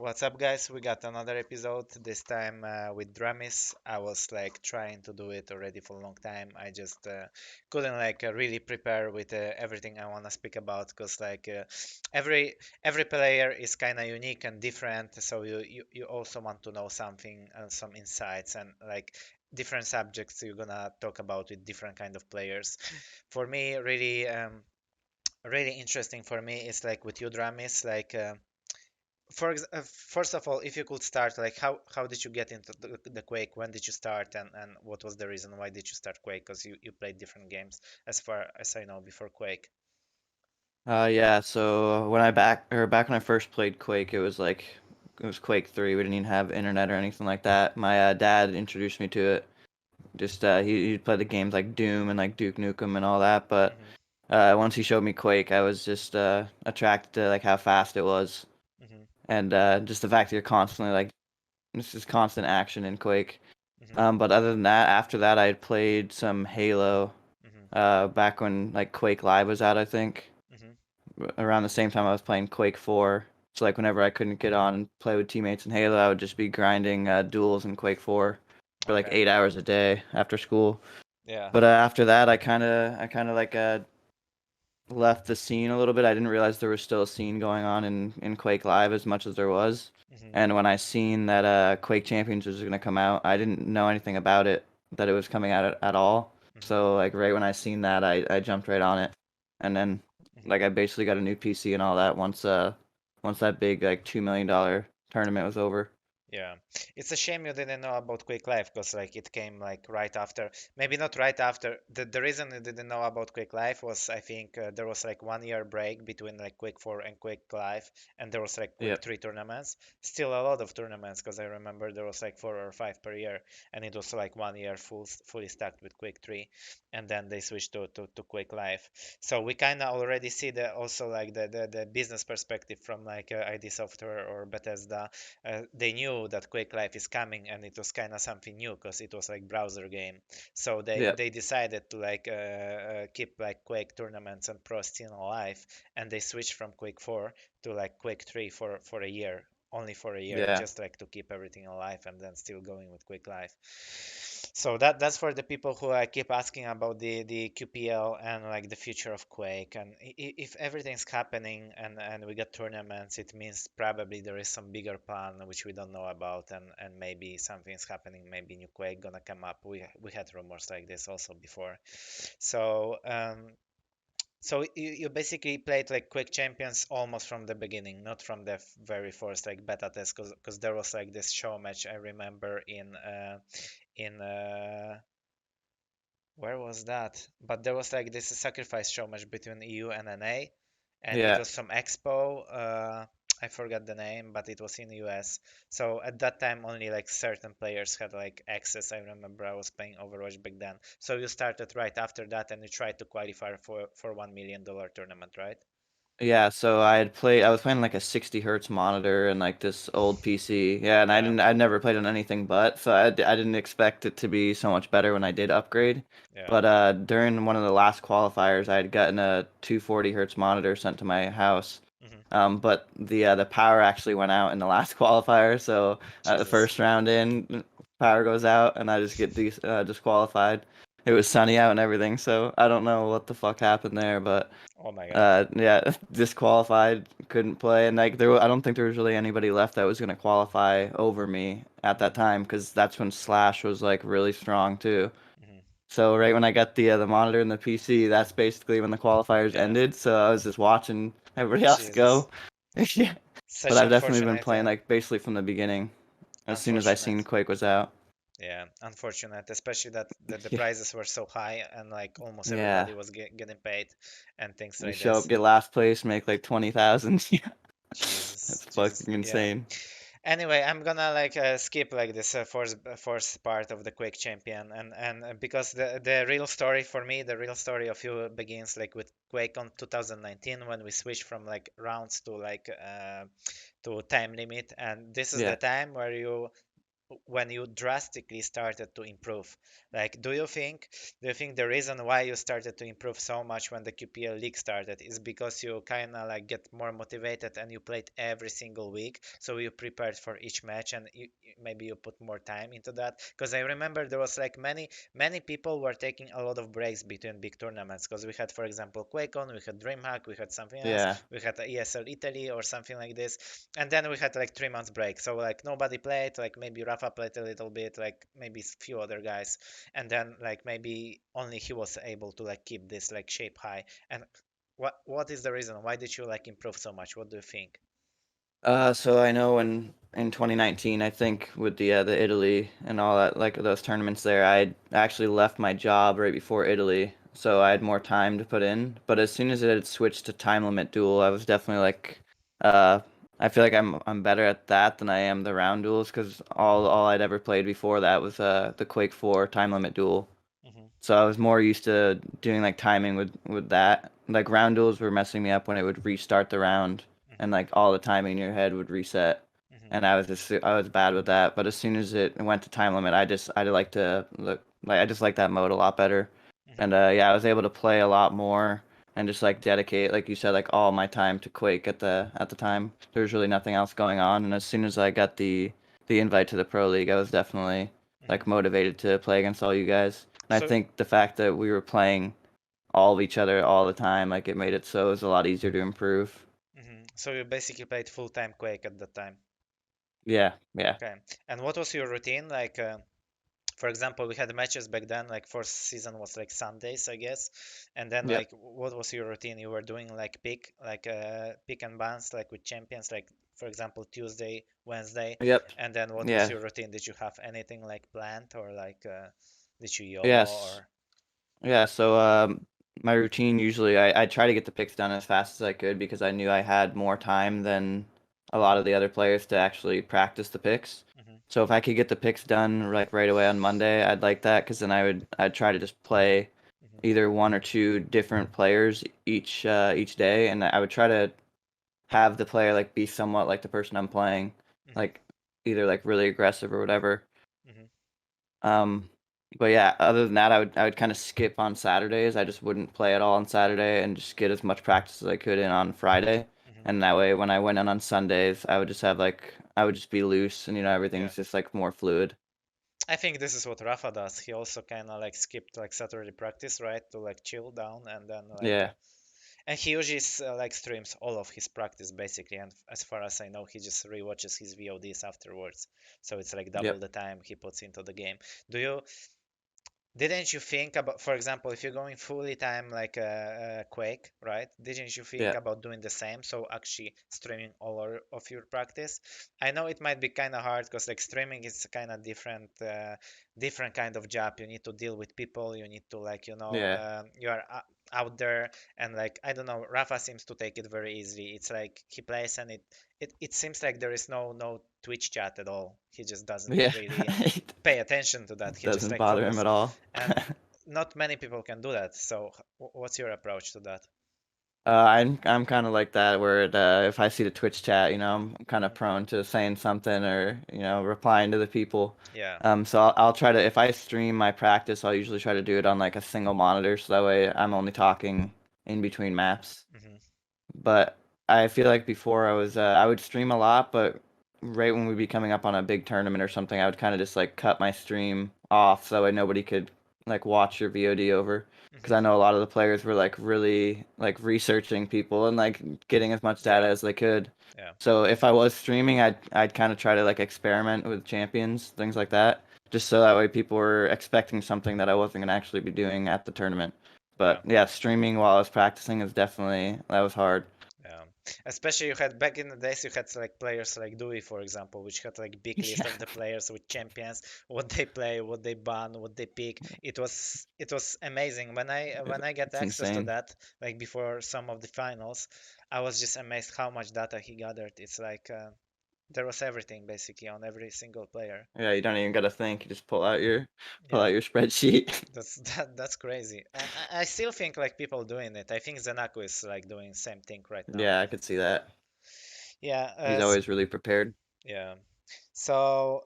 What's up, guys? We got another episode, this time with dramiS. I was like trying to do it already for a long time. I just couldn't really prepare with everything I want to speak about because every every player is kind of unique and different. So you also want to know something, some insights and like different subjects you're gonna talk about with different kind of players. For me, really interesting for me is like with you, dramiS, first of all, if you could start, like how did you get into the Quake? When did you start, and what was the reason why did you start Quake? Because you played different games, as far as I know, before Quake. Yeah, so back when I first played Quake, it was Quake 3. We didn't even have internet or anything like that. My dad introduced me to it. Just he played the games like Doom and like Duke Nukem and all that, but Hmm. once he showed me Quake, I was just attracted to like how fast it was Hmm. and just the fact that you're constantly like this is constant action in Quake. Hmm. But other than that, after that, I had played some Halo Hmm. back when like Quake Live was out, I think. Hmm. Around the same time I was playing Quake 4. So like whenever I couldn't get on and play with teammates in Halo, I would just be grinding duels in Quake 4 for like Okay. 8 hours a day after school. Yeah. But after that, I kind of like left the scene a little bit. I didn't realize there was still a scene going on in Quake Live as much as there was. Hmm. And when I seen that Quake Champions was gonna come out, I didn't know anything about it, that it was coming out at all. Hmm. So like right when I seen that, I jumped right on it, and then Hmm. like I basically got a new PC and all that once that big like $2 million tournament was over. Yeah, it's a shame you didn't know about Quake Live because like it came like right after, maybe not right after. The reason you didn't know about Quake Live was I think there was like 1 year break between like Quake 4 and Quake Live, and there was like Quake Yep. 3 tournaments. Still a lot of tournaments because I remember there was like 4 or 5 per year, and it was like 1 year fully stacked with Quake 3, and then they switched to Quake Live. So we kind of already see the also like the business perspective from like ID Software or Bethesda. They knew that Quake Live is coming and it was kind of something new because it was like browser game. So Yep. they decided to keep like Quake tournaments and pro scene alive, and they switched from Quake 4 to like Quake 3 for a year, only for a year, Yeah. just like to keep everything alive and then still going with Quake Live. So that's for the people who keep asking about the QPL and like the future of Quake. And if everything's happening and we get tournaments, it means probably there is some bigger plan which we don't know about, and maybe something's happening. Maybe new Quake gonna come up. We had rumors like this also before. So so you basically played like Quake Champions almost from the beginning, not from the very first like beta test, because there was like this show match I remember in where was that? But there was like this sacrifice show match between EU and NA, and it Yeah. was some expo. I forgot the name, but it was in US. So at that time, only like certain players had like access. I remember I was playing Overwatch back then. So you started right after that, and you tried to qualify for $1 million tournament, right? Yeah, so I was playing like a 60 hertz monitor and like this old PC. Yeah, and Yeah, I'd never played on anything but, so I didn't expect it to be so much better when I did upgrade. yeah. But during one of the last qualifiers, I had gotten a 240 hertz monitor sent to my house. Hmm. But the power actually went out in the last qualifier, so the Jesus. first round in, power goes out and I just get disqualified. It was sunny out and everything, so I don't know what the fuck happened there, but Oh my God. yeah, disqualified, couldn't play, and like I don't think there was really anybody left that was gonna qualify over me at that Hmm. time because that's when Slash was like really strong too. Hmm. So right when I got the monitor and the PC, that's basically when the qualifiers Yeah. ended. So I was just watching everybody else Jesus. go. Yeah, but Such I've definitely been unfortunate. playing like basically from the beginning. As soon as I seen Unfortunate. Quake was out. Yeah, unfortunate, especially that the Yeah, prices were so high and like almost yeah. everybody was getting paid and things You like show up, this. get last place, make like 20,000. Yeah, Jesus, that's Jesus. fucking Yeah. insane. Anyway, I'm gonna skip like this first part of the Quake Champion, and because the real story for me, the real story of you begins like with Quake on 2019 when we switched from like rounds to time limit, and this is the Yeah. time where when you drastically started to improve? Like, do you think the reason why you started to improve so much when the QPL League started is because you kind of like get more motivated and you played every single week, so you prepared for each match and maybe you put more time into that? Because I remember there was like many people were taking a lot of breaks between big tournaments, because we had, for example, QuakeCon, we had DreamHack, we had something else, Yeah. we had ESL Italy or something like this, and then we had like 3 months break. So like nobody played. Like maybe Rafa played a little bit. Like maybe few other guys, and then like maybe only he was able to like keep this like shape high. And what is the reason? Why did you like improve so much? What do you think? So I know in 2019, I think with the Italy and all that, like those tournaments there, I actually left my job right before Italy, so I had more time to put in. But as soon as it had switched to time limit duel, I was definitely like, uh, I feel like I'm better at that than I am the round duels, because all I'd ever played before that was the Quake 4 time limit duel. Hmm. So I was more used to doing like timing with that. Like round duels were messing me up when it would restart the round and Hmm. like all the timing in your head would reset. Hmm. And I was bad with that. But as soon as it went to time limit, I like to look like I just like that mode a lot better. Hmm. And yeah, I was able to play a lot more and just like dedicate, like you said, like all my time to Quake at the time. There was really nothing else going on. And as soon as I got the invite to the Pro League, I was definitely Hmm. like motivated to play against all you guys. And I So. think the fact that we were playing all of each other all the time, like it made it so it was a lot easier to improve. So you basically played full-time Quake at the time. Yeah, yeah. Okay. And what was your routine like? For example, we had matches back then, like first season was like Sundays, I guess. And then Yep. like what was your routine? You were doing like pick and bans like with champions, like for example Tuesday, Wednesday. Yep. And then what was Yeah. your routine? Did you have anything like planned, or like did you YOLO Yes. or? Yeah, so my routine usually I try to get the picks done as fast as I could because I knew I had more time than a lot Hmm. of the other players to actually practice the picks. Hmm. So if I could get the picks done like right away on Monday, I'd like that because then I'd try to just play Hmm. either one or two different players each day, and I would try to have the player like be somewhat like the person I'm playing, Hmm. like either like really aggressive or whatever. Hmm. Um, but yeah, other than that, I would kind of skip on Saturdays. I just wouldn't play at all on Saturday and just get as much practice as I could in on Friday. Hmm. And that way, when I went in on Sundays, I would just be loose and Yeah. everything's just like more fluid. I think this is what Rafa does. He also kind of like skipped like Saturday practice, right, to like chill down, and then like Yeah, and he usually like streams all of his practice basically, and as far as I know, he just rewatches his VODs afterwards. So it's like double yep, the time he puts into the game. Do you didn't you think about, for example, if you're going fully time like Quake, right? Didn't you think yeah, about doing the same? So actually streaming all of your practice. I know it might be kind of hard because like streaming is kind of different kind of job. You need to deal with people. You need to like yeah, you are out there, and like I don't know. Rafa seems to take it very easily. It's like he plays and it seems like there is no Twitch chat at all. He just doesn't yeah. really It pay attention to that. He just doesn't like bother him focus, at all. and not many people can do that. So what's your approach to that? I'm kind of like that where if I see the Twitch chat, I'm kind of Hmm. prone to saying something or replying to the people. Yeah. So I'll try to if I stream my practice, I'll usually try to do it on like a single monitor, so that way I'm only talking in between maps. Hmm. But I feel like before I would stream a lot, but right when we'd be coming up on a big tournament or something, I would kind of just like cut my stream off so that way nobody could like watch your VOD over. Because Hmm. I know a lot of the players were like really like researching people and like getting as much data Yeah. as they could. Yeah. So if I was streaming, I'd kind of try to like experiment with champions, things like that, just so that way people were expecting something that I wasn't gonna actually be doing at the tournament. Yeah. But yeah, streaming while I was practicing is definitely that was hard. Yeah. Especially you had back in the days, you had like players like Dewey, for example, which had like big list Yeah, of the players with champions, what they play, what they ban, what they pick. It was amazing when I get it's access to insane. that, like before some of the finals. I was just amazed how much data he gathered. It's like there was everything basically on every single player. Yeah, you don't even gotta think. You just pull Yeah. out your spreadsheet. That's crazy, and I still think like people doing it. I think Zanaku is like doing same thing right now. Yeah, I could see that. Yeah, He's always really prepared. yeah. So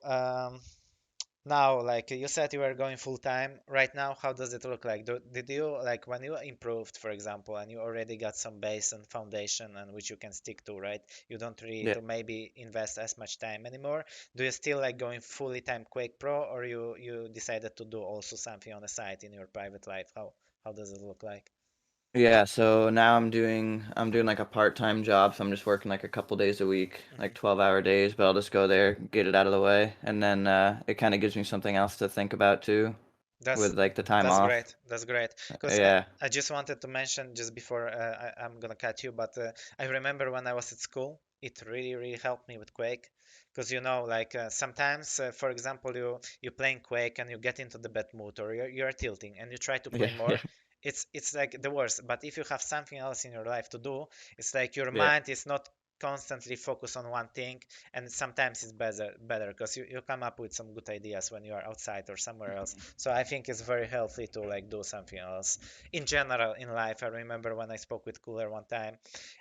now, like you said, you were going full time. Right now, how does it look like? Did you like when you improved, for example, and you already got some base and foundation and which you can stick to, right? You don't really Yeah. to maybe invest as much time anymore. Do you still like going fully time Quake Pro, or you decided to do also something on the side in your private life? How does it look like? Yeah, so now I'm doing like a part-time job, so I'm just working like a couple days a week, Hmm. like 12-hour days, but I'll just go there, get it out of the way, and then it kind of gives me something else to think about too That's with like the time that's off. great. That's great. Because Yeah. I just wanted to mention just before I'm gonna cut you, but I remember when I was at school, it really helped me with Quake. Because you know, like sometimes, for example, you playing Quake and you get into the bad mood, or you're tilting and you try to play Yeah, yeah, more. It's like the worst. But if you have something else in your life to do, it's like your yeah. mind is not constantly focused on one thing, and sometimes it's better because you come up with some good ideas when you are outside or somewhere else. So I think it's very healthy to like do something else. In general, in life, I remember when I spoke with Cooler one time,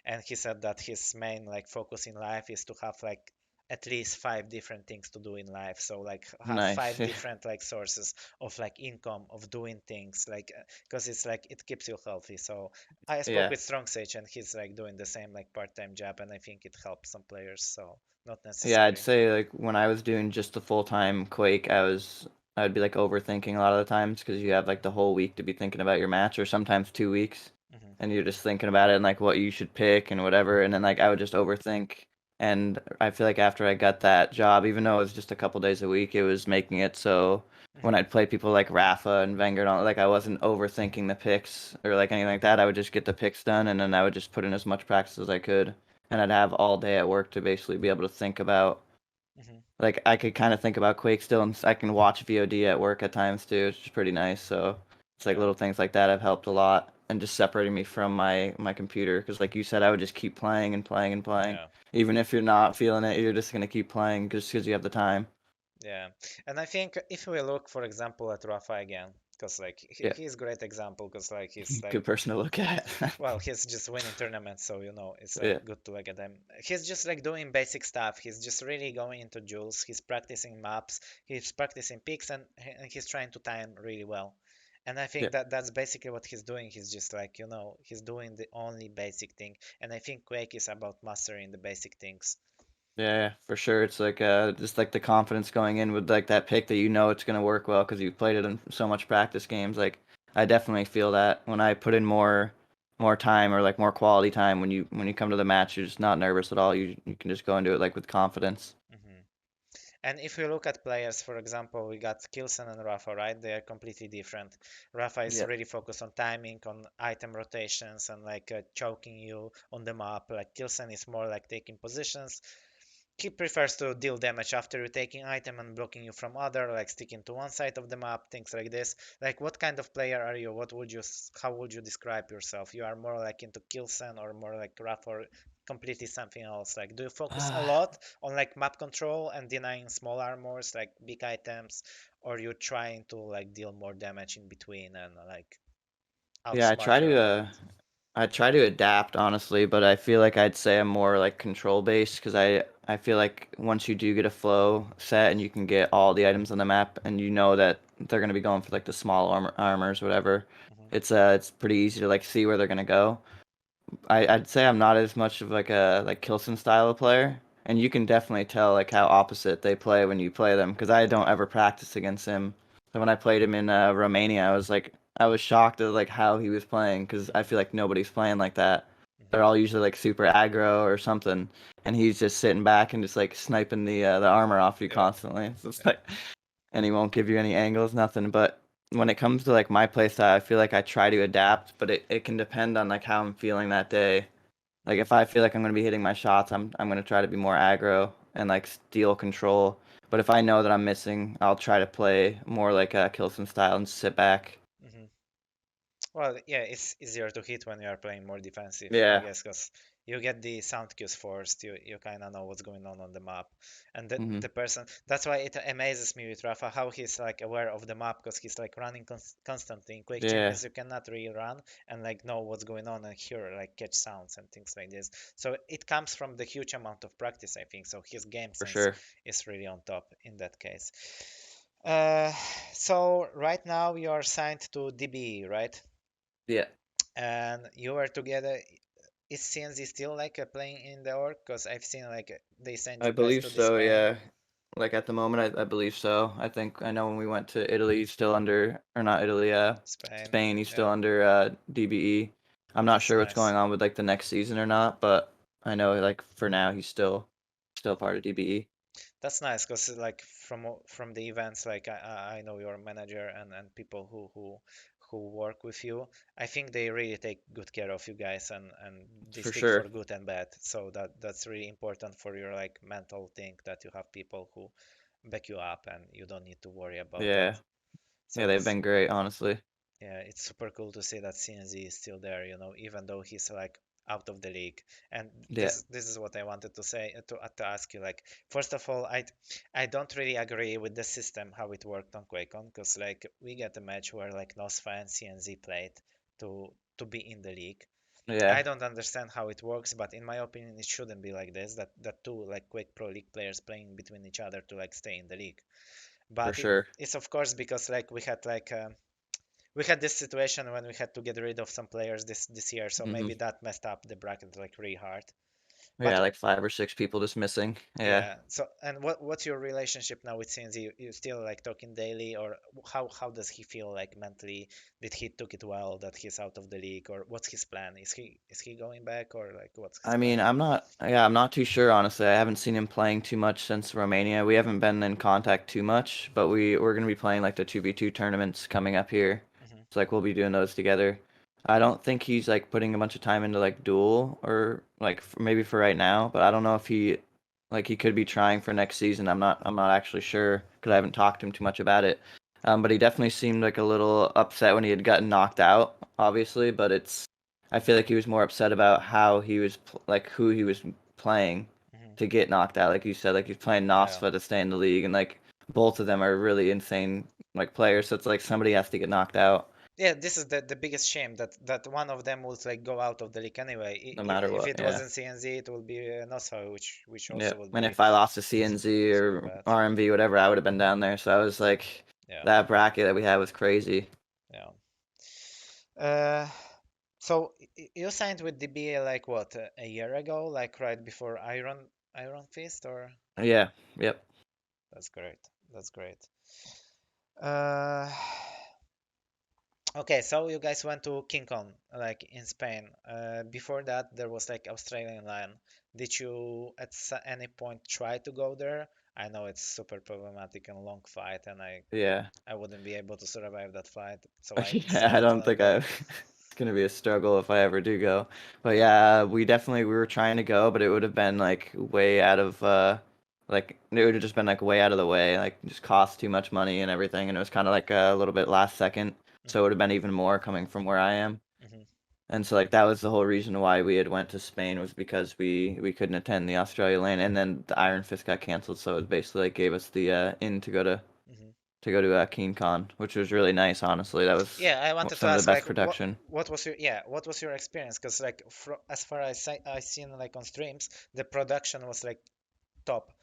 and he said that his main like focus in life is to have like at least five different things to do in life. So like have Nice. five different like sources of like income of doing things like because it's like it keeps you healthy. So I spoke Yeah. with Strong Sage and he's like doing the same like part-time job, and I think it helps some players. So not Yeah, I'd necessary. say like when I was doing just the full-time Quake, I'd be like overthinking a lot of the times because you have like the whole week to be thinking about your match or sometimes 2 weeks Hmm. and you're just thinking about it and like what you should pick and whatever and then like I would just overthink and I feel like after I got that job, even though it was just a couple days a week, it was making it so when Hmm. I'd play people like Rafa and Wenger, and all, like I wasn't overthinking the picks or like anything like that. I would just get the picks done and then I would just put in as much practice as I could and I'd have all day at work to basically be able to think about Hmm. like I could kind of think about Quake still, and I can watch VOD at work at times too, which is pretty nice. So it's like Yeah. little things like that have helped a lot, and just separating me from my computer. Because like you said, I would just keep playing and playing and playing, Yeah. even if you're not feeling it, you're just gonna keep playing just because you have the time. Yeah, and I think if we look, for example, at Rafa again, because like Yeah, he's a great example, because like he's like, good person to look at. well, he's just winning tournaments, so you know it's like Yeah, good to look at him. He's just like doing basic stuff. He's just really going into duels. He's practicing maps. He's practicing picks, and he's trying to time really well. And I yeah. think that that's basically what he's doing. He's just like, you know, he's doing the only basic thing. And I think Quake is about mastering the basic things. Yeah, for sure. It's like just like the confidence going in with like that pick that you know it's gonna work well because you've played it in so much practice games. Like I definitely feel that when I put in more time or like more quality time when you come to the match, you're just not nervous at all. You can just go into it like with confidence. Hmm. And if we look at players, for example, we got Kilson and Rafa, right? They are completely different. Rafa is Yeah. really focused on timing, on item rotations, and like choking you on the map. Like Kilson is more like taking positions. He prefers to deal damage after you taking item and blocking you from other, like sticking to one side of the map, things like this. Like, what kind of player are you? What would you, how would you describe yourself? You are more like into Kilson or more like Raph or completely something else? Like, do you focus a Uh, lot on like map control and denying small armors, like big items, or you trying to like deal more damage in between and like yeah, outsmart your opponent? I try to adapt honestly, but I feel like I'd say I'm more like control based because I feel like once you do get a flow set and you can get all the items on the map and you know that they're gonna be going for like the small armors whatever, Hmm. it's pretty easy to like see where they're gonna go. I'd say I'm not as much of like a like Kilson style of player, and you can definitely tell like how opposite they play when you play them because I don't Yeah. ever practice against him. So when I played him in Romania, I was shocked at like how he was playing because I feel like nobody's playing like that. They're all Hmm. usually like super aggro or something, and he's just sitting back and just like sniping the armor off you Yeah. constantly. So it's Yeah. like, and he won't give you any angles, nothing. But when it comes to like my playstyle, I feel like I try to adapt, but it can depend on like how I'm feeling that day. Like Hmm. if I feel like I'm gonna be hitting my shots, I'm gonna try to be more aggro and like steal control. But if I know that I'm missing, I'll try to play more like a Kilson style and sit back. Hmm. Well, yeah, it's easier to hit when you are playing more defensive, I Yeah, guess, because You get the sound cues first. You kind of know what's going on the map, and Hmm. the person. That's why it amazes me with Rafa how he's like aware of the map because he's like running constantly. In Quake Yeah, Champions, you cannot really run and like know what's going on and hear like catch sounds and things like this. So it comes from the huge amount of practice, I think. So his game for sense sure. is really on top in that case. Uh, so right now you're signed to DBE, right? Yeah, And you are together. Is CNZ still like playing in the org? Because I've seen like they send I you guys believe to the so. Spain, Yeah, like at the moment, I believe so. I think I know when we went to Italy, he's still under, or not Italy, Spain. Spain, he's still Yeah, under DBE. I'm not that's sure what's nice. going on with like the next season or not, but I know like for now he's still part of DBE. That's nice because like from the events, like I know your manager and people who work with you. I think they really take good care of you guys and they For stick for sure. good and bad. So that's really important for your like mental thing that you have people who back you up and you don't need to worry about that. Yeah. So Yeah, they've it's been great, honestly. yeah, it's super cool to see that CNZ is still there, even though he's like out of the league. And Yeah. this is what I wanted to say to ask you. Like, first of all, I don't really agree with the system how it worked on QuakeCon because like we get a match where like Nosfa and CNZ played to to be in the league. Yeah, I don't understand how it works, but in my opinion, it shouldn't be like this. That two like Quake Pro League players playing between each other to like stay in the league. for But sure. it's of course because like we had this situation when we had to get rid of some players this year, so Hmm. maybe that messed up the bracket like really hard. Yeah, But like 5 or 6 people just missing. Yeah. yeah, so and what's your relationship now with CNZ? You still like talking daily, or how does he feel like mentally? Did he took it well that he's out of the league, or what's his plan? Is he going back, or like what's his I plan? mean, I'm not too sure, honestly. I haven't seen him playing too much since Romania. We haven't been in contact too much, but we're gonna be playing like the 2v2 tournaments coming up here. Hmm. So like we'll be doing those together. I don't think he's like putting a bunch of time into like duel or like maybe for right now, but I don't know if he could be trying for next season. I'm not actually sure because I haven't talked to him too much about it. But he definitely seemed like a little upset when he had gotten knocked out, obviously, but I feel like he was more upset about how he was like who he was playing Hmm. to get knocked out. Like you said, like he's playing Yeah. Nosfa to stay in the league, and like both of them are really insane like players. So it's like somebody has to get knocked out Yeah, this is the biggest shame that one of them would like go out of the league anyway. no matter If what. it Yeah, wasn't CNZ, it would be Nosa, which yeah. also would And be if I lost to CNZ super or bad. RMV, whatever, I would have been down there. So I was like, Yeah, that bracket that we had was crazy. yeah. Uh, so you signed with DBA like what a year ago, like right before Iron Fist, or Yeah, yep, that's great. That's great. Uh, okay, so you guys went to KeenCon, like in Spain. Before that, there was like Australian line. Did you at any point try to go there? I know it's super problematic and long fight, and yeah. I wouldn't be able to survive that fight, so I Yeah, I decided to don't not think go. it's gonna be a struggle if I ever do go. But yeah, we were trying to go, but it would have been like way out of like it would have just been like way out of the way, like just cost too much money and everything, and it was kind of like a little bit last second, so it Hmm. would have been even more coming from where I am. Hmm. And so like that was the whole reason why we had went to Spain was because we couldn't attend the Australia lane, and then the Iron Fist got canceled, so it basically like gave us the in Hmm. to go to KeenCon, which was really nice, honestly. That was Yeah, I wanted to some of the ask like best production. what was your experience? Because like as far as I seen like on streams, the production was like top,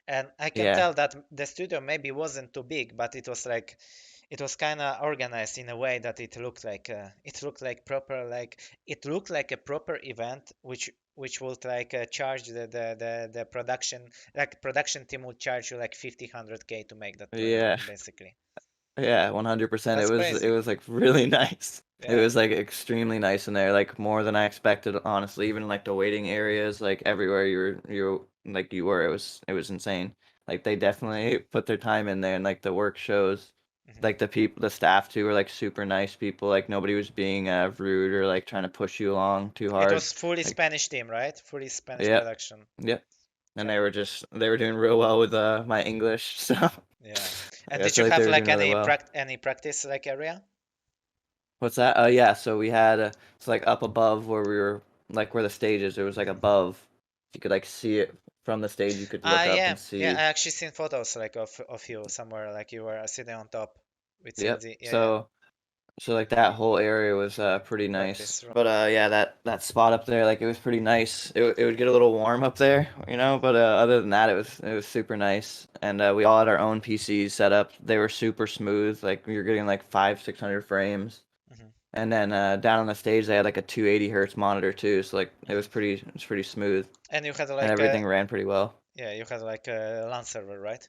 and I can Yeah, tell that the studio maybe wasn't too big, but it was kind of organized in a way that it looked like proper like it looked like a proper event which would like charge the production like production team would charge you like 50 100K to make that yeah, tournament basically. yeah, 100%. That's It crazy. was like really nice. It Yeah. was like extremely nice in there, like more than I expected, honestly. Even like the waiting areas, like everywhere you were, it was insane. Like they definitely put their time in there, and like the work shows. Hmm. Like the staff too were like super nice people. Like nobody was being rude or like trying to push you along too It hard. was fully Like Spanish team, right? Fully Spanish yep, production. yep. And Okay. they were doing real well with my English, so Yeah. And yeah, I did you feel like they have were like doing really well. any practice like area? What's that? Oh yeah, so we had it's like up above where we were. like where the stage is. It was like Mhm. above. You could like see it from the stage. You could Ah, look up yeah, and yeah. I see. actually seen photos like of you somewhere, like you were sitting on top with Yep. CNZ. Yeah, yeah. So like that whole area was pretty nice. Practice room. But yeah, that spot up there, like it was pretty nice. It would get a little warm up there, you Hmm. know. But other than that, it was super nice. And we all had our own PCs set up. They were super smooth. Like we were getting like 500-600 frames. Hmm. And then down on the stage, they had like a 280 hertz monitor too. So like Hmm. it was pretty smooth, And you had and like a everything ran pretty well. yeah, you had like a LAN server, right?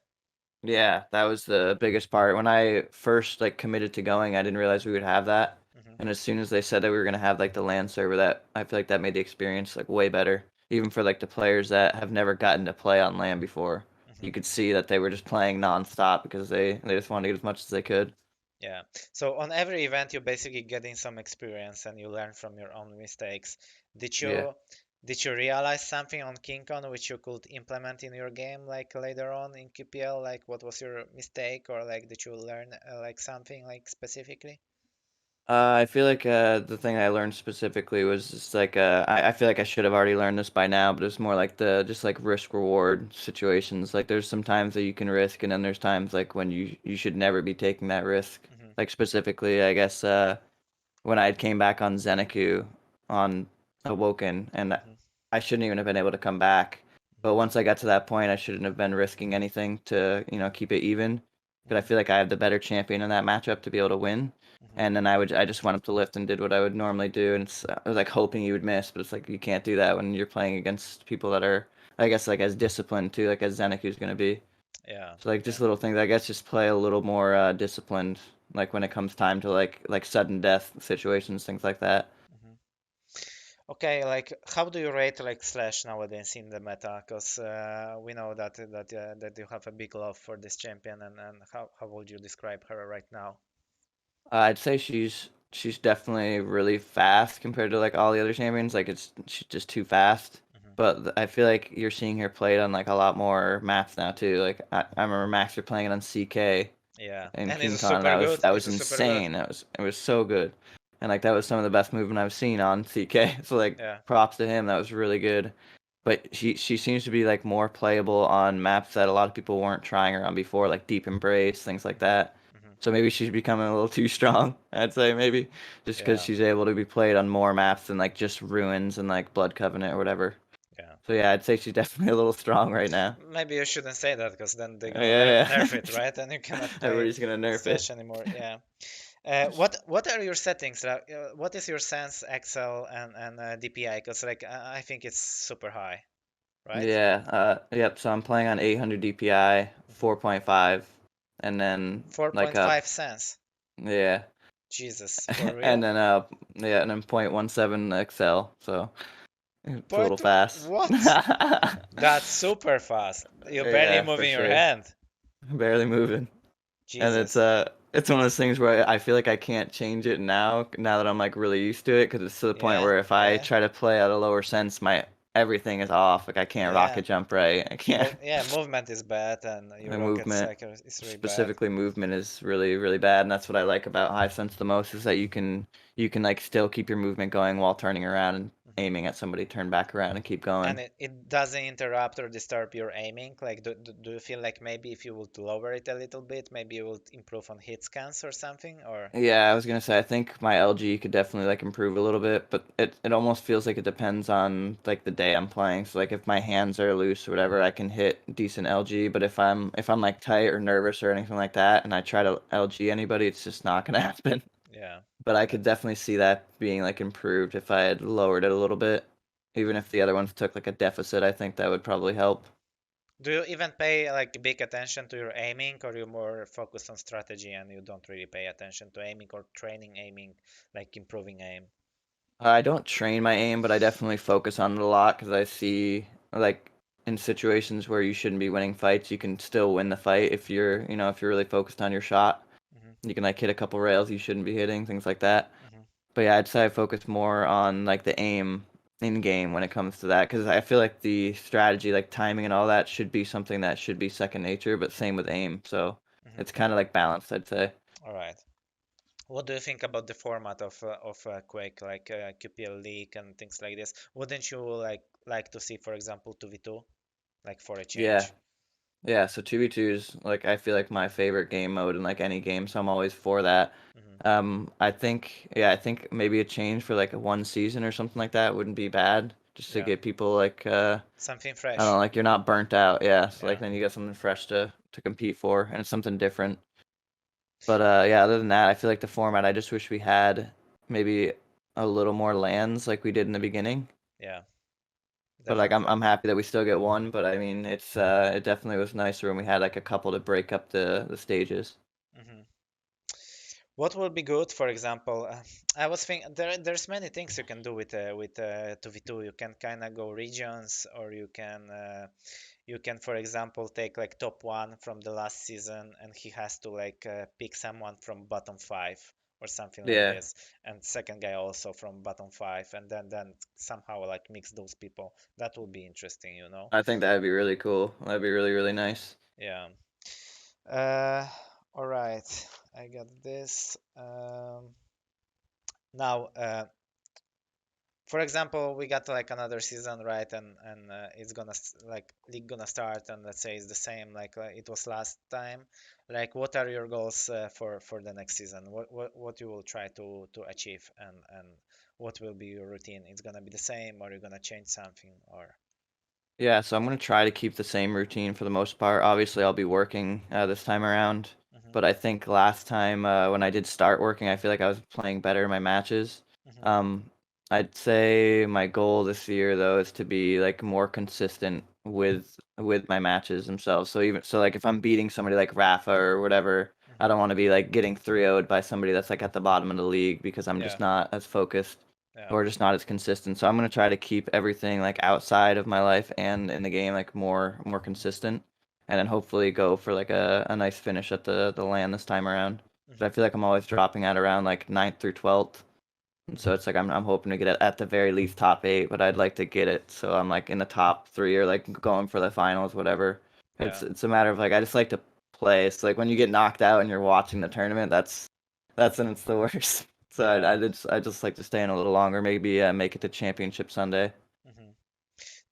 Yeah, that was the biggest part. When I first like committed to going, I didn't realize we would have that. Hmm. And as soon as they said that we were gonna have like the LAN server, that I feel like that made the experience like way better. Even for like the players that have never gotten to play on LAN before, Hmm. you could see that they were just playing nonstop because they just wanted to get as much as they could. Yeah. So on every event, you're basically getting some experience and you learn from your own mistakes. Did Yeah. you did you realize something on KeenCon which you could implement in your game like later on in QPL? Like what was your mistake or like did you learn like something like specifically? I feel like the thing I learned specifically was just like I feel like I should have already learned this by now, but it's more like the just like risk reward situations. Like there's some times that you can risk, and then there's times like when you should never be taking that risk. Hmm. Like specifically, I guess when I came back on Zeniku on Awoken, and Hmm. I shouldn't even have been able to come back. But once I got to that point, I shouldn't have been risking anything to, keep it even. Because I Hmm. feel like I have the better champion in that matchup to be able to win. Hmm. And then I just went up to lift and did what I would normally do, and I was like hoping you would miss, but it's like you can't do that when you're playing against people that are, I guess, like as disciplined too, like as Zeniku's gonna be. Yeah. So like Yeah. just little things, I guess, just play a little more disciplined, like when it comes time to like sudden death situations, things like that. Hmm. Okay, like how do you rate like Slash nowadays in the meta? Because we know that you have a big love for this champion, and how would you describe her right now? I'd say she's definitely really fast compared to like all the other champions. Like she's just too fast. Hmm. But I feel like you're seeing her played on like a lot more maps now too. Like I remember Max were playing it on CK Yeah, in and it's KeenCon, and super that was good. that It's was a super good. insane. It was so good, and like that was some of the best movement I've seen on CK. So like Yeah. props to him. That was really good. But she seems to be like more playable on maps that a lot of people weren't trying her on before, like Deep Embrace, things like Hmm. that. Hmm. So maybe she's becoming a little too strong, I'd say maybe, just because Yeah. she's able to be played on more maps than like just Ruins and like Blood Covenant or whatever. Yeah. So yeah, I'd say she's definitely a little strong right now. Maybe you shouldn't say that because then they're gonna Yeah, nerf it, yeah. right? And you cannot play Everybody's gonna nerf it. Slash anymore. Yeah. What are your settings? Like, what is your Sense, Excel, and DPI? Because like I think it's super high, right? Yeah, yep. So I'm playing on 800 DPI, Hmm. 4.5, and then like 4.5 cents. yeah, Jesus, for and real? then yeah, and then 0.17 Excel. So it's a little Point fast. what? That's super fast. You're barely Yeah, for moving your sure. hand. Barely moving. And Jesus. it's one of those things where I feel like I can't change it now that I'm like really used to it because it's to the point Yeah, where if I yeah, try to play at a lower sense, my everything is off. Like I can't yeah. rocket jump right. I can't. Yeah, movement is bad and your My rocket movement, cycle is really bad. specifically movement, is really really bad, and that's what I like about high sense the most is that you can like still keep your movement going while turning around and Mhm. aiming at somebody, turn back around and keep And going. it doesn't interrupt or disturb your aiming. Like, do you feel like maybe if you would lower it a little bit, maybe you would improve on hit scans or something? Or Yeah, I was gonna say I think my LG could definitely like improve a little bit, but it almost feels like it depends on like the day I'm playing. So like if my hands are loose or whatever, I can hit decent LG, but if I'm like tight or nervous or anything like that and I try to LG anybody, it's just not gonna happen. yeah, But I that, could definitely see that being like improved if I had lowered it a little bit. Even if the other ones took like a deficit, I think that would probably help. do you even pay like big attention to your aiming, or you more focused on strategy and you don't really pay attention to aiming or training aiming, like improving aim? I don't train my aim, but I definitely focus on it a lot because I see like in situations where you shouldn't be winning fights, you can still win the fight if if you're really focused on your shot. Hmm. You can like hit a couple rails you shouldn't be hitting, things like that. Hmm. But yeah, I'd say I focus more on like the aim in game when it comes to that because I feel like the strategy, like timing and all that, should be something that should be second nature, but same with aim. So Hmm. it's kind of like balanced, I'd say. All right. What do you think about the format of Quake, like QPL League and things like this? Wouldn't you like to see, for example, 2v2, like for a Yeah. change? Yeah, so 2v2 is like I feel like my favorite game mode in like any game, so I'm always for that. Hmm. I think maybe a change for like a one season or something like that wouldn't be bad, just to Yeah, get people like something I don't fresh. know, like you're not burnt out. Yeah, so Yeah. like then you got something fresh to compete for and it's something different. But yeah, other than that, I feel like the format I just wish we had maybe a little more lands like we did in the beginning. Yeah, But like definitely. I'm happy that we still get one, but I mean it definitely was nicer when we had like a couple to break up the stages. Hmm. What will be good, for example, I was thinking there's many things you can do with 2v2. You can kind of go regions, or you can, for example, take like top one from the last season, and he has to pick someone from bottom five or something like Yeah, this, and second guy also from bottom five, and then somehow like mix those people. That will be interesting, you know? I think that'd be really cool. That'd be really, really nice. Yeah. Uh, all right. I got this. Now, for example, we got like another season, right? And it's gonna like league gonna start, and let's say it's the same like it was last time. Like, what are your goals for the next season? What you will try to achieve, and what will be your routine? It's gonna be the same, or you're gonna change something, or Yeah, so I'm gonna try to keep the same routine for the most part. Obviously, I'll be working this time around, hmm but I think last time when I did start working, I feel like I was playing better in my matches. hmm Um, I'd say my goal this year though is to be like more consistent with my matches themselves. So even so, like if I'm beating somebody like Rafa or whatever, I hmm don't want to be like getting 3-0'd by somebody that's like at the bottom of the league because I'm yeah, just not as focused yeah, or just not as consistent. So I'm gonna try to keep everything like outside of my life and in the game like more consistent, and then hopefully go for like a nice finish at the LAN this time around. But I hmm feel like I'm always dropping at around like ninth through 12th, and so hmm it's like I'm hoping to get it at the very least top 8, but I'd like to get it so I'm like in the top 3 or like going for the finals, whatever. yeah, It's a matter of like I just like to play. It's like when you get knocked out and you're watching the tournament, that's when it's the worst. So yeah. I just like to stay in a little longer, maybe make it to Championship Sunday. hmm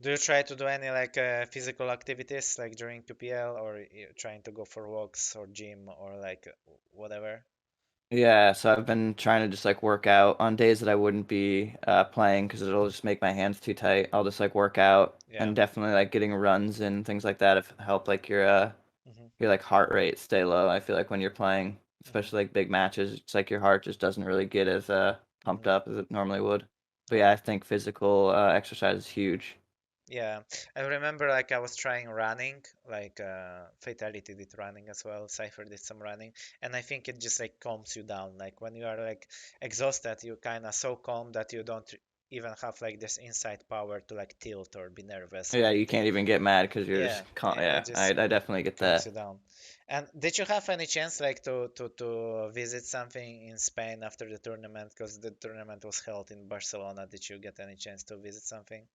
Do you try to do any physical activities like during PPL, or you trying to go for walks or gym or like whatever? Yeah, so I've been trying to just like work out on days that I wouldn't be playing because it'll just make my hands too tight. I'll just like work out Yeah. and definitely like getting runs and things like that if help like hmm your like heart rate stay low. I feel like when you're playing, hmm especially like big matches, it's like your heart just doesn't really get as pumped hmm up as it normally would. But yeah, Yeah. I think physical exercise is huge. Yeah. I remember like I was trying running, like Fatality did running as well, Cypher did some running, and I think it just like calms you down. Like when you are like exhausted, you kind of so calm that you don't even have like this inside power to like tilt or be nervous or Yeah, you anything. can't even get mad because you're Yeah, just it yeah. just I definitely get calms that. you down. And did you have any chance like to visit something in Spain after the tournament? Because the tournament was held in Barcelona. Did you get any chance to visit something?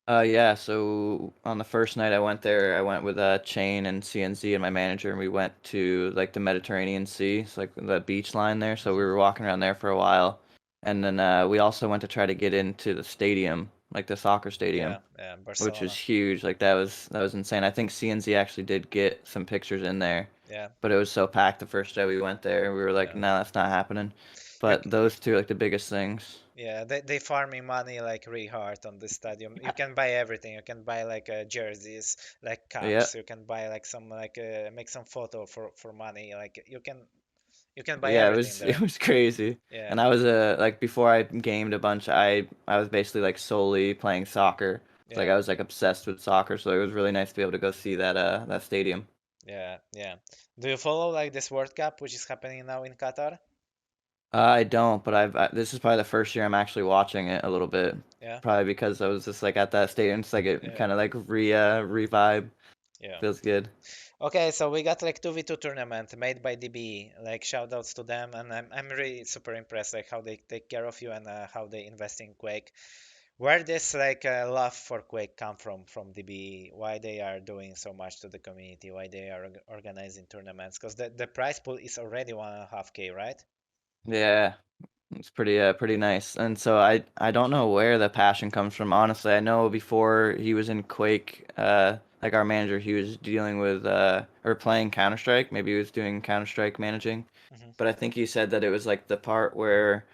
Yeah, so on the first night I went there, I went with Chain and CNZ and my manager, and we went to like the Mediterranean Sea, it's like the beach line there. So we Hmm. were walking around there for a while, and then we also went to try to get into the stadium, like the soccer stadium, Yeah, yeah, which was Barcelona. huge. Like that was insane. I think CNZ actually did get some pictures in there, Yeah, but it was so packed the first day we went there, we were like, yeah. no, that's not happening. You, But those two are like the biggest things. yeah, they farming money like really hard on this stadium. You can buy everything. You can buy like jerseys, like Yeah. caps. You can buy like some make some photo for money. Like you can buy Yeah, everything it there. was crazy. Yeah, And I was like before I gamed a bunch, I was basically like solely playing soccer. It's like yeah, I was like obsessed with soccer, so it was really nice to be able to go see that stadium. yeah, yeah. Do you follow like this World Cup, which is happening now in Qatar? I don't, but this is probably the first year I'm actually watching it a little bit. Yeah, Probably because I was just like at that stadium, it's like it yeah, kind of like revive. yeah. Feels good. Okay, so we got like 2v2 tournament made by DB. Like shout outs to them, and I'm really super impressed like how they take care of you and how they invest in Quake. Where this love for Quake come from DB? Why they are doing so much to the community? Why they are organizing tournaments? Because the prize pool is already 1.5K, right? Yeah, it's pretty nice. And so I don't know where the passion comes from, honestly. I know before he was in Quake, like our manager, he was dealing with or playing Counter-Strike. Maybe he was doing Counter-Strike managing. Hmm. But I think he said that it was like the part where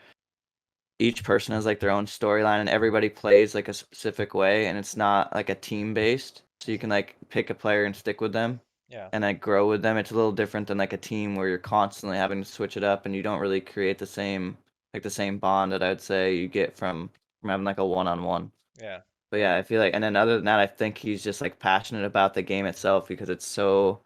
each person has like their own storyline and everybody plays like a specific way and it's not like a team based. So you can Hmm. like pick a player and stick with them Yeah, and like grow with them. It's a little different than like a team where you're constantly having to switch it up and you don't really create the same bond that I would say you get from having like a one-on-one. yeah, But yeah, yeah, I feel like, and then other than that, I think he's just like passionate about the game itself because it's so,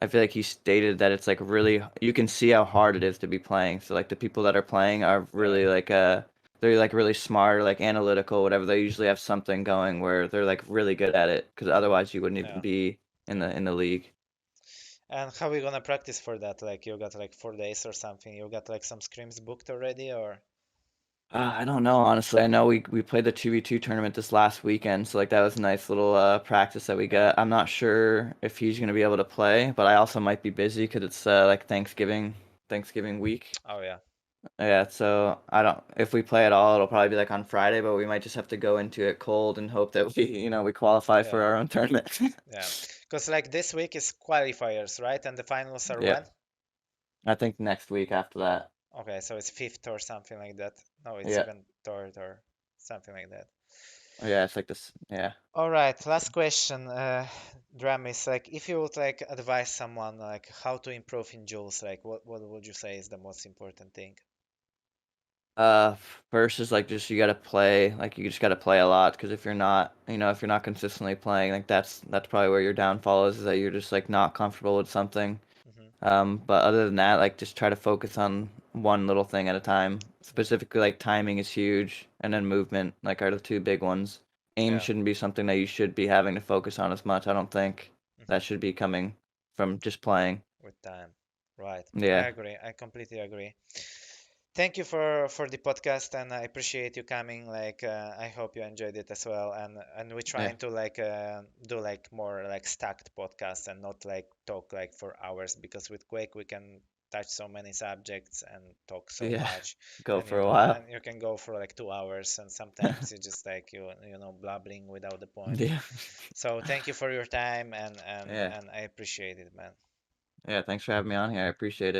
I feel like he stated that it's like really, you can see how hard it is to be playing. So like the people that are playing are yeah, really like they're like really smart, like analytical, whatever. They usually have something going where they're like really good at it because otherwise you wouldn't even yeah, be yeah. in the league. And how we gonna practice for that? Like you got like 4 days or something? You got like some scrims booked already or? I don't know, honestly. I know we played the 2v2 tournament this last weekend, so like that was a nice little practice that we Yeah. got. I'm not sure if he's gonna be able to play, but I also might be busy because it's like Thanksgiving week. Oh yeah. Yeah, so I don't. If we play at all, it'll probably be like on Friday, but we might just have to go into it cold and hope that we qualify for Yeah. our own tournament. Yeah. Because like this week is qualifiers, right? And the finals are Yeah, when? I think next week after that. Okay, so it's fifth or something like that. No, it's Yeah, even third or something like that. yeah, it's like this. Yeah. All right, last question, dramiS. Like, if you would like advise someone like how to improve in duels, like what would you say is the most important thing? Uh, First is like just you gotta play, like you just gotta play a lot because if you're not, if you're not consistently playing, like that's probably where your downfall is that you're just like not comfortable with something. Hmm. But other than that, like just try to focus on one little thing at a time. Hmm. Specifically, like timing is huge, and then movement, like are the two big ones. Aim Yeah. shouldn't be something that you should be having to focus on as much. I don't think Hmm. that should be coming from just playing. With time. Right. I Yeah, agree. I completely agree. Thank you for the podcast, and I appreciate you coming. Like, I hope you enjoyed it as well. And we're yeah, trying to like do like more like stacked podcasts and not like talk like for hours because with Quake we can touch so many subjects and talk so yeah. much, Go and for a while. you can go for like 2 hours, and sometimes you just like you know blabbling without the point. Yeah, So thank you for your time, yeah, and I appreciate it, man. yeah. Thanks for having me on here. I appreciate it.